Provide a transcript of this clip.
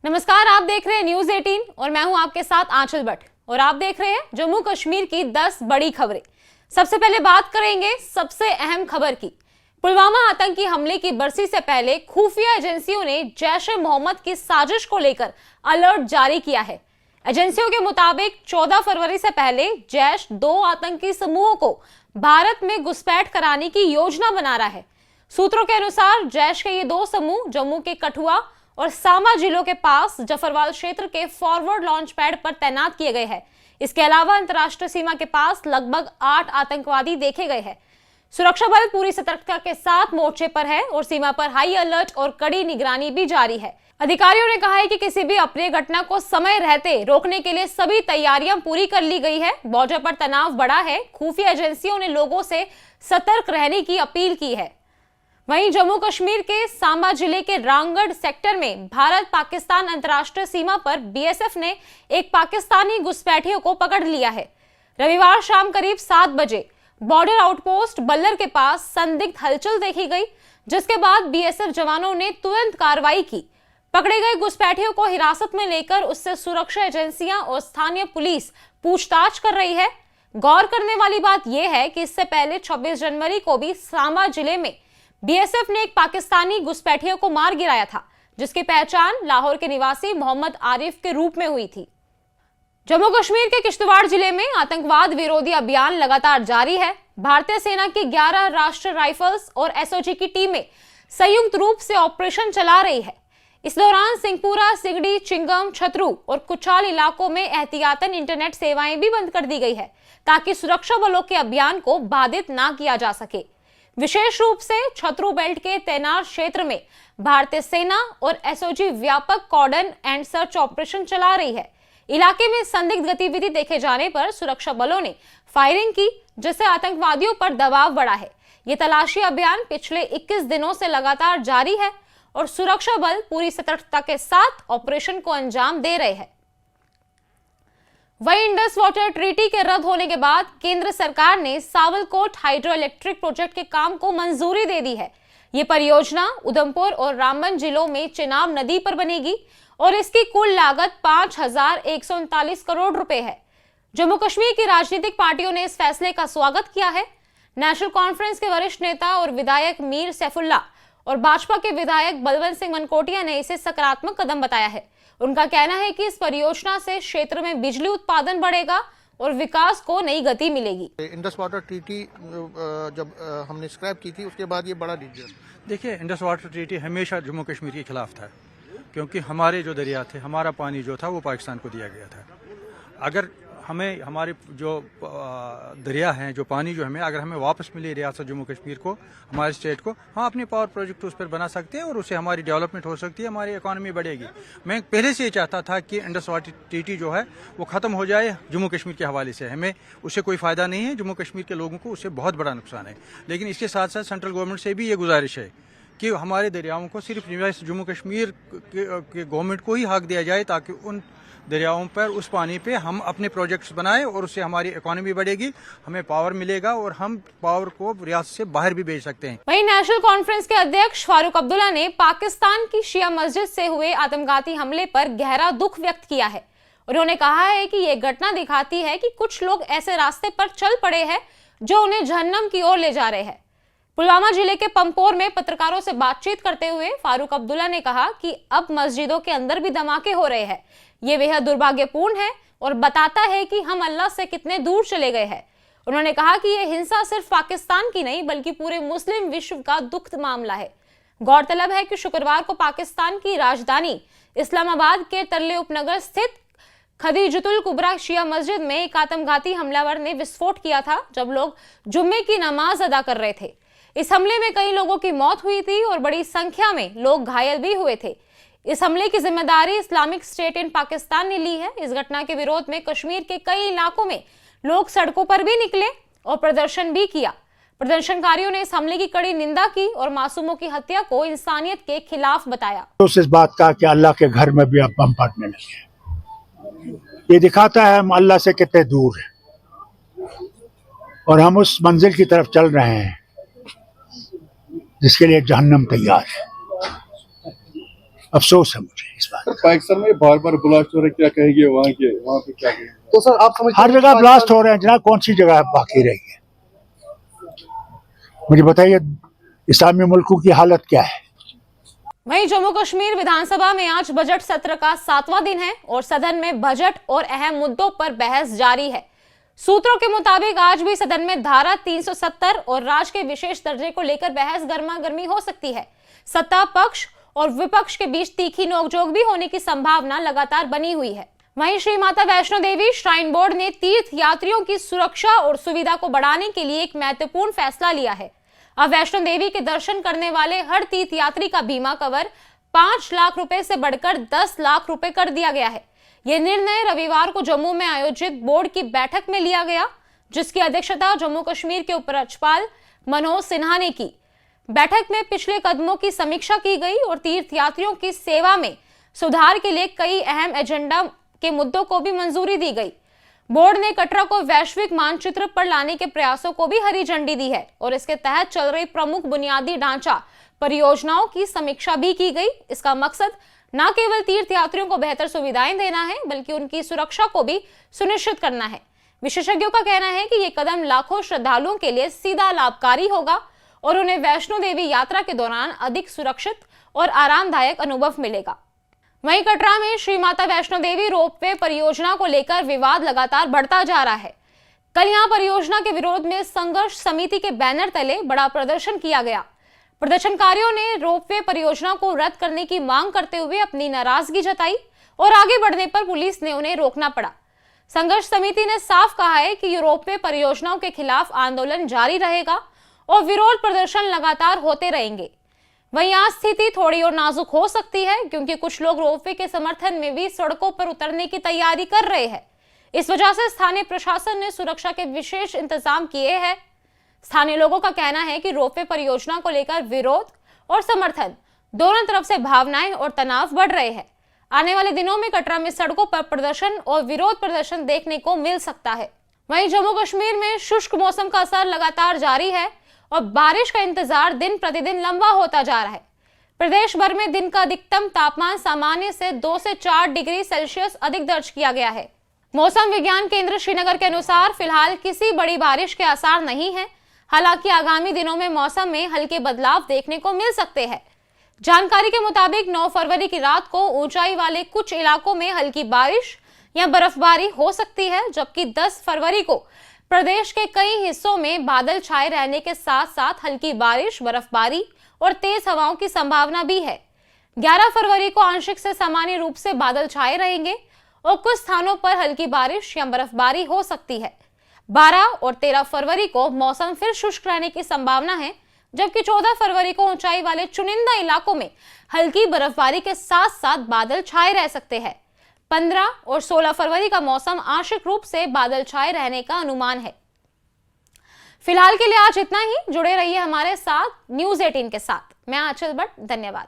नमस्कार, आप देख रहे हैं न्यूज 18 और मैं हूं आपके साथ आंचल भट्ट और आप देख रहे हैं जम्मू कश्मीर की 10 बड़ी खबरें। सबसे पहले बात करेंगे सबसे अहम खबर की। पुलवामा आतंकी हमले की बरसी से पहले खुफिया एजेंसियों ने जैश-ए-मोहम्मद की साजिश को लेकर अलर्ट जारी किया है। एजेंसियों के मुताबिक 14 फरवरी से पहले जैश 2 आतंकी समूहों को भारत में घुसपैठ कराने की योजना बना रहा है। सूत्रों के अनुसार जैश के ये 2 समूह जम्मू के कठुआ और सामा जिलों के पास जफरवाल क्षेत्र के फॉरवर्ड लॉन्च पैड पर तैनात किए गए हैं। इसके अलावा अंतर्राष्ट्रीय सीमा के पास लगभग 8 आतंकवादी देखे गए हैं। सुरक्षा बल पूरी सतर्कता के साथ मोर्चे पर है और सीमा पर हाई अलर्ट और कड़ी निगरानी भी जारी है। अधिकारियों ने कहा है कि किसी भी अप्रिय घटना को समय रहते रोकने के लिए सभी तैयारियां पूरी कर ली गई है। बॉर्डर पर तनाव बढ़ा है। खुफिया एजेंसियों ने लोगों से सतर्क रहने की अपील की है। वहीं जम्मू कश्मीर के सांबा जिले के रामगढ़ सेक्टर में भारत पाकिस्तान अंतर्राष्ट्रीय सीमा पर बीएसएफ ने एक पाकिस्तानी घुसपैठियों को पकड़ लिया है। रविवार शाम करीब 7 बजे बॉर्डर आउटपोस्ट बल्लर के पास संदिग्ध हलचल देखी गई, जिसके बाद बीएसएफ जवानों ने तुरंत कार्रवाई की। पकड़े गए घुसपैठियों को हिरासत में लेकर उससे सुरक्षा एजेंसियां और स्थानीय पुलिस पूछताछ कर रही है। गौर करने वाली बात यह है कि इससे पहले 26 जनवरी को भी सांबा जिले में बीएसएफ ने एक पाकिस्तानी घुसपैठियों को मार गिराया था, जिसकी पहचान लाहौर के निवासी मोहम्मद आरिफ के रूप में हुई थी। जम्मू कश्मीर के किश्तवाड़ जिले में आतंकवाद विरोधी अभियान लगातार जारी है। भारतीय सेना की 11 राष्ट्रीय राइफल्स और एसओजी की टीमें संयुक्त रूप से ऑपरेशन चला रही है। इस दौरान सिंहपुरा, सिगड़ी, चिंगम, छतरू और कुचाल इलाकों में एहतियातन इंटरनेट सेवाएं भी बंद कर दी गई है, ताकि सुरक्षा बलों के अभियान को बाधित ना किया जा सके। विशेष रूप से छतरू बेल्ट के तैनात क्षेत्र में भारतीय सेना और एसओजी व्यापक कॉर्डन एंड सर्च ऑपरेशन चला रही है। इलाके में संदिग्ध गतिविधि देखे जाने पर सुरक्षा बलों ने फायरिंग की, जिससे आतंकवादियों पर दबाव बढ़ा है। ये तलाशी अभियान पिछले 21 दिनों से लगातार जारी है और सुरक्षा बल पूरी सतर्कता के साथ ऑपरेशन को अंजाम दे रहे हैं। वहीं इंडस वाटर ट्रीटी के रद्द होने के बाद केंद्र सरकार ने सावलकोट हाइड्रो इलेक्ट्रिक प्रोजेक्ट के काम को मंजूरी दे दी है। ये परियोजना उधमपुर और रामबन जिलों में चिनाब नदी पर बनेगी और इसकी कुल लागत 5,139 करोड़ रुपए है। जम्मू कश्मीर की राजनीतिक पार्टियों ने इस फैसले का स्वागत किया है। नेशनल कॉन्फ्रेंस के वरिष्ठ नेता और विधायक मीर सैफुल्ला और भाजपा के विधायक बलवंत सिंह मनकोटिया ने इसे सकारात्मक कदम बताया है। उनका कहना है कि इस परियोजना से क्षेत्र में बिजली उत्पादन बढ़ेगा और विकास को नई गति मिलेगी। इंडस वाटर ट्रीटी जब हमने स्क्रैप की थी, उसके बाद ये बड़ा डिसीजन। देखिए, इंडस वाटर ट्रीटी हमेशा जम्मू कश्मीर के खिलाफ था, क्योंकि हमारे जो दरिया थे, हमारा पानी जो था वो पाकिस्तान को दिया गया था। अगर हमें हमारे जो दरिया हैं, जो पानी जो हमें अगर हमें वापस मिले रियासत जम्मू कश्मीर को, हमारे स्टेट को, हम अपने पावर प्रोजेक्ट उस पर बना सकते हैं और उससे हमारी डेवलपमेंट हो सकती है, हमारी इकॉनमी बढ़ेगी। मैं पहले से ये चाहता था कि इंडस वाटर ट्रीटी जो है वो ख़त्म हो जाए जम्मू कश्मीर के हवाले से। हमें उससे कोई फ़ायदा नहीं है, जम्मू कश्मीर के लोगों को उससे बहुत बड़ा नुकसान है। लेकिन इसके साथ साथ सेंट्रल गवर्नमेंट से भी ये गुजारिश है कि हमारे दरियाओं को सिर्फ जम्मू कश्मीर के गवर्नमेंट को ही हक दिया जाए, ताकि उन दरियाओं पर, उस पानी पे हम अपने प्रोजेक्ट्स बनाएं और उससे हमारी इकोनॉमी बढ़ेगी, हमें पावर मिलेगा और हम पावर को रियासत से बाहर भी भेज सकते हैं। वहीं नेशनल कॉन्फ्रेंस के अध्यक्ष फारूक अब्दुल्ला ने पाकिस्तान की शिया मस्जिद से हुए आत्मघाती हमले पर गहरा दुख व्यक्त किया है। उन्होंने कहा है कि यह घटना दिखाती है कि कुछ लोग ऐसे रास्ते पर चल पड़े हैं जो उन्हें जहन्नम की ओर ले जा रहे हैं। पुलवामा जिले के पंपोर में पत्रकारों से बातचीत करते हुए फारूक अब्दुल्ला ने कहा कि अब मस्जिदों के अंदर भी धमाके हो रहे हैं। ये बेहद दुर्भाग्यपूर्ण है और बताता है कि हम अल्लाह से कितने दूर चले गए हैं। उन्होंने कहा कि यह हिंसा सिर्फ पाकिस्तान की नहीं बल्कि पूरे मुस्लिम विश्व का दुखद मामला है। गौरतलब है कि शुक्रवार को पाकिस्तान की राजधानी इस्लामाबाद के तरले उपनगर स्थित खदीजतुल कुबरा शिया मस्जिद में एक आत्मघाती हमलावर ने विस्फोट किया था, जब लोग जुम्मे की नमाज अदा कर रहे थे। इस हमले में कई लोगों की मौत हुई थी और बड़ी संख्या में लोग घायल भी हुए थे। इस हमले की जिम्मेदारी इस्लामिक स्टेट इन पाकिस्तान ने ली है। इस घटना के विरोध में कश्मीर के कई इलाकों में लोग सड़कों पर भी निकले और प्रदर्शन भी किया। प्रदर्शनकारियों ने इस हमले की कड़ी निंदा की और मासूमों की हत्या को इंसानियत के खिलाफ बताया। तो इस बात का कि अल्लाह के घर में भी अब बम फटने लगे, ये दिखाता है हम अल्लाह से कितने दूर हैं और हम उस मंजिल की तरफ चल रहे हैं जिसके लिए जहन्नम तैयार है। अफसोस है मुझे इस बात। पाकिस्तान में बार बार ब्लास्ट हो रहे, क्या कहेंगे वहाँ पे क्या कहेंगे? तो सर आप समझते हर हैं जगह कि ब्लास्ट हो रहे हैं जनाब, कौन सी जगह बाकी रही है? मुझे बताइए इस्लामी मुल्कों की हालत क्या है? वहीं जम्मू कश्मीर विधानसभा में आज बजट सत्र का 7वां दिन है और सदन में बजट और अहम मुद्दों पर बहस जारी है। सूत्रों के मुताबिक आज भी सदन में धारा 370 और राज्य के विशेष दर्जे को लेकर बहस गर्मागर्मी हो सकती है। सत्ता पक्ष और विपक्ष के बीच तीखी नोकझोंक भी होने की संभावना लगातार बनी हुई है। वहीं श्री माता वैष्णो देवी श्राइन बोर्ड ने तीर्थ यात्रियों की सुरक्षा और सुविधा को बढ़ाने के लिए एक महत्वपूर्ण फैसला लिया है। अब वैष्णो देवी के दर्शन करने वाले हर तीर्थ यात्री का बीमा कवर 5 लाख रुपए से बढ़कर 10 लाख रुपए कर दिया गया है। यह निर्णय रविवार को जम्मू में आयोजित बोर्ड की बैठक में लिया गया, जिसकी अध्यक्षता जम्मू कश्मीर के उपराज्यपाल मनोज सिन्हा ने की। बैठक में पिछले कदमों की समीक्षा की गई और तीर्थयात्रियों की सेवा में सुधार के लिए कई अहम एजेंडा के मुद्दों को भी मंजूरी दी गई। बोर्ड ने कटरा को वैश्विक मानचित्र पर लाने के प्रयासों को भी हरी झंडी दी है और इसके तहत चल रही प्रमुख बुनियादी ढांचा परियोजनाओं की समीक्षा भी की गई। इसका मकसद न केवल तीर्थयात्रियों को बेहतर सुविधाएं देना है, बल्कि उनकी सुरक्षा को भी सुनिश्चित करना है। विशेषज्ञों का कहना है कि ये कदम लाखों श्रद्धालुओं के लिए सीधा लाभकारी होगा और उन्हें वैष्णो देवी यात्रा के दौरान अधिक सुरक्षित और आरामदायक अनुभव मिलेगा। वहीं कटरा में श्री माता वैष्णो देवी रोपवे परियोजना को लेकर विवाद लगातार बढ़ता जा रहा है। कल यहां परियोजना के विरोध में संघर्ष समिति के बैनर तले बड़ा प्रदर्शन किया गया। प्रदर्शनकारियों ने रोपवे परियोजना को रद्द करने की मांग करते हुए अपनी नाराजगी जताई और आगे बढ़ने पर पुलिस ने उन्हें रोकना पड़ा। संघर्ष समिति ने साफ कहा है कि रोपवे परियोजनाओं के खिलाफ आंदोलन जारी रहेगा और विरोध प्रदर्शन लगातार होते रहेंगे। वहीं आज स्थिति थोड़ी और नाजुक हो सकती है, क्योंकि कुछ लोग रोपवे के समर्थन में भी सड़कों पर उतरने की तैयारी कर रहे हैं। इस वजह से स्थानीय प्रशासन ने सुरक्षा के विशेष इंतजाम किए हैं। स्थानीय लोगों का कहना है कि रोपवे परियोजना को लेकर विरोध और समर्थन दोनों तरफ से भावनाएं और तनाव बढ़ रहे हैं। आने वाले दिनों में कटरा में सड़कों पर प्रदर्शन और विरोध प्रदर्शन देखने को मिल सकता है। वहीं जम्मू कश्मीर में शुष्क मौसम का असर लगातार जारी है और बारिश का इंतजार दिन प्रतिदिन लंबा होता जा रहा है। प्रदेश भर में दिन का अधिकतम तापमान सामान्य से 2 से 4 डिग्री सेल्सियस अधिक दर्ज किया गया है। मौसम विज्ञान केंद्र श्रीनगर के अनुसार फिलहाल किसी बड़ी बारिश के आसार नहीं है। हालांकि आगामी दिनों में मौसम में हल्के बदलाव देखने को मिल सकते हैं। जानकारी के मुताबिक 9 फरवरी की रात को ऊंचाई वाले कुछ इलाकों में हल्की बारिश या बर्फबारी हो सकती है, जबकि 10 फरवरी को प्रदेश के कई हिस्सों में बादल छाए रहने के साथ साथ हल्की बारिश, बर्फबारी और तेज हवाओं की संभावना भी है। 11 फरवरी को आंशिक से सामान्य रूप से बादल छाए रहेंगे और कुछ स्थानों पर हल्की बारिश या बर्फबारी हो सकती है। 12 और 13 फरवरी को मौसम फिर शुष्क रहने की संभावना है, जबकि 14 फरवरी को ऊंचाई वाले चुनिंदा इलाकों में हल्की बर्फबारी के साथ साथ बादल छाए रह सकते हैं। 15 और 16 फरवरी का मौसम आंशिक रूप से बादल छाए रहने का अनुमान है। फिलहाल के लिए आज इतना ही। जुड़े रहिए हमारे साथ न्यूज़ 18 के साथ। मैं आंचल भट्ट, धन्यवाद।